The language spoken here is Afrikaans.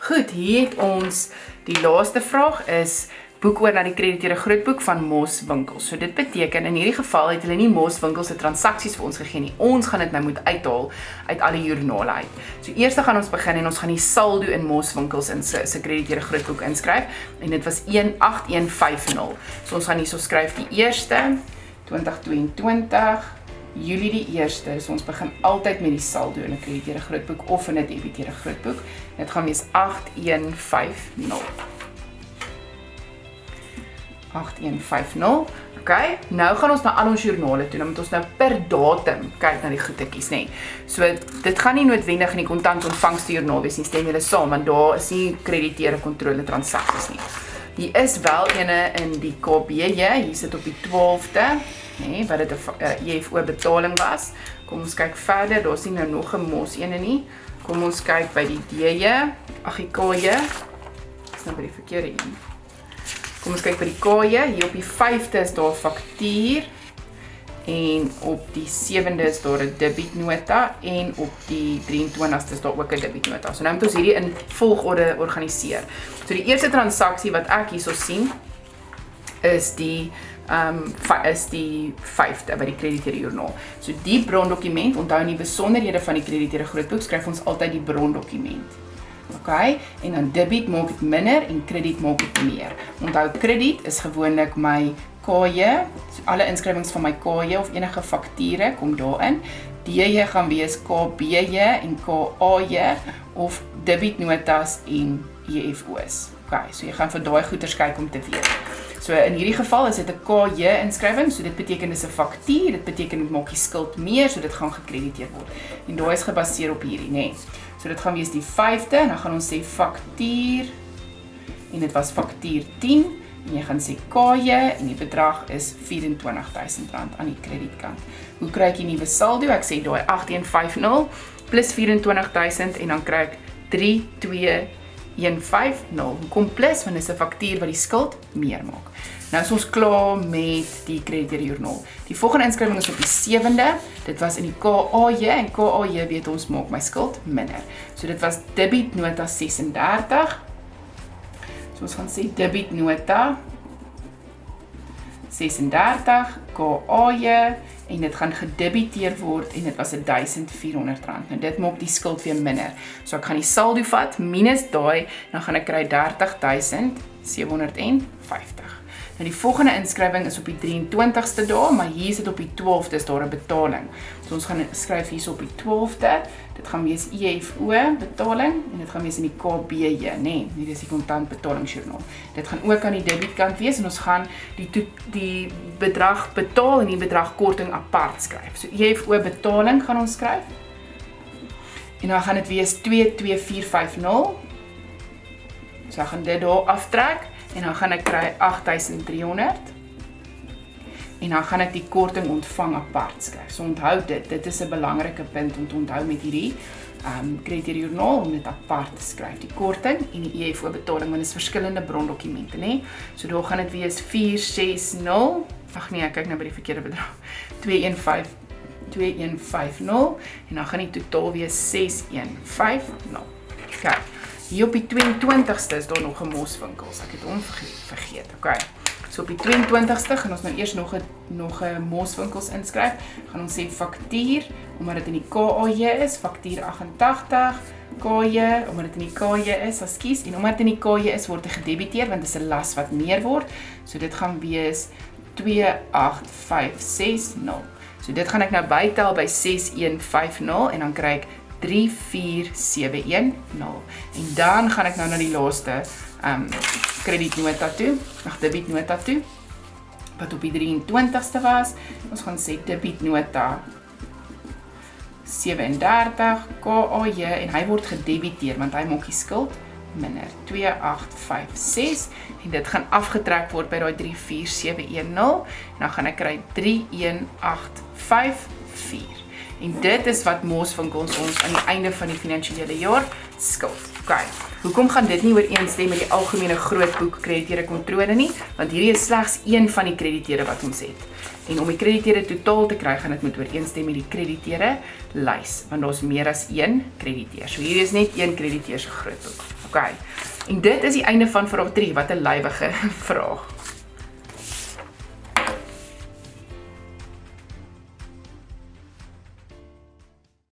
Goed, hier het ons die laaste vraag is boek oor na die krediteure grootboek van Moss Winkels. So dit beteken, in hierdie geval het hulle nie Moss Winkels se transaksies vir ons gegee nie. Ons gaan dit nou moet uithaal uit alle joernale uit. So eers gaan ons begin en ons gaan die saldo in Moss Winkels in se krediteure grootboek inskryf en dit was 18150. So ons gaan hierso skryf die eerste 2022 Julie die eerste, so ons begin altyd met die saldo in 'n krediteure grootboek of in 'n debiteure grootboek. Dit gaan wees 8150. 8150. Okay, nou gaan ons na al ons joernale toe. Dan moet ons nou per datum kyk na die goedetjies, nê. So dit gaan nie noodwendig in die kontant ontvangste joernaal wees nie, stem julle saam, want daar is nie krediteure kontrole transaksies nie. Hier is wel ene in die KBJ, hier sit op die 12de, nê, wat dit 'n EFO betaling was. Kom ons kyk verder, daar's nie nou nog 'n Moss ene nie. Kom ons kyk by die D'je, ag die K'je. Dis nou by die verkeerde een. Kom ons kyk by die K'je, hier op die 5de is daar 'n faktuur en op die 7de is daar 'n debietnota en op die 23ste is daar ook 'n debietnota. So nou moet ons hierdie in volgorde organiseer. So die eerste transaksie wat ek hierso sien is die 5de by die krediteure joernaal. So die brondokument, onthou in die besonderhede van die krediteure grootboek skryf ons altyd die brondokument. Okay, en dan debiet maak dit minder en krediet maak dit meer. Onthou krediet is gewoonlik my K'je, so alle inskrywings van my K'je of enige fakture kom daarin. D'je gaan wees KBJ en KAJ of debietnotas en EFO's. Okay, so jy gaan vir daai goeders kyk om te weet. So in hierdie geval is dit 'n KJ inskrywing, so dit beteken dis 'n faktuur, dit beteken dit maak die skuld meer, so dit gaan gekrediteer word. En daai is gebaseer op hierdie, nê. So dit gaan wees die 5de en dan gaan ons sê faktuur en dit was faktuur 10 en jy gaan sê KJ en die bedrag is R24,000 aan die kredietkant. Hoe kry ek die nuwe saldo? Ek sê daai 8150 plus 24,000 en dan kry ek 32,150. Hoekom plus? Want dit is 'n faktuur wat die skuld meer maak. Nou is ons klaar met die krediteure joernaal. Die volgende inskrywing is op die 7de. Dit was in die KAJ en KAJ weet ons maak my skuld minder. So dit was debietnota 36. So ons gaan sê debietnota 36 KAJ en dit gaan gedebiteer word en dit was R1,400. Nou dit maak die skuld weer minder. So ek gaan die saldo vat minus daai, dan gaan ek kry R30,750. Nou die volgende inskrywing is op die 23ste dag, maar hier is dit op die 12de is daar 'n betaling. So ons gaan skryf hierso op die 12de. Dit gaan wees EFO betaling en dit gaan wees in die KBJ, nê. Hier is die kontant betalingsjoernaal. Dit gaan ook aan die debietkant wees en ons gaan die bedrag betaal en die bedrag korting apart skryf. So EFO betaling gaan ons skryf. En dan gaan dit wees 22450. So ek gaan dit daar aftrek. En dan gaan ek kry 8,300 en dan gaan ek die korting ontvang apart skryf. So onthou dit is 'n belangrike punt om te onthou met hierdie krediteure joernaal om dit apart te skryf. Die korting en die EFO betaling, want dit is verskillende brondokumente, nê. So daar gaan dit wees 460. Ag nee, ek kyk nou by die verkeerde bedrag. 2150 en dan gaan die totaal wees 6150. Okay. Hier op die 22ste is daar nog 'n Moss Winkels. Ek het hom vergeet. Okay. So op die 22ste gaan ons nou eers nog 'n Moss Winkels inskryf. Gaan ons sê faktuur, omdat dit in die KAJ is, faktuur 88, KJ, omdat dit in die KJ is, ekskuus, en omdat dit in die KJ is, word dit gedebiteer want dit is 'n las wat meer word. So dit gaan wees 28560. So dit gaan ek nou bytel by 6150 en dan kry ek 34710 en dan gaan ek nou na die laaste kredietnota toe, debietnota toe, wat op die 23ste was. Ons gaan sê debietnota 37 KAJ en hy word gedebiteer want hy maak die skuld minder 2856 en dit gaan afgetrek word by daai 34710 en dan gaan ek kry 31854. En dit is wat Moss Winkels ons aan die einde van die finansiële jaar skuld. Okay. Hoekom gaan dit nie ooreenstem met die algemene grootboek krediteure kontrole nie? Want hierdie is slegs een van die krediteure wat ons het. En om die krediteure totaal te kry, gaan dit moet ooreenstem met die krediteure lys, want daar's meer as een krediteur. So hier is net een krediteur se grootboek. OK. En dit is die einde van vraag 3, wat 'n lywige vraag.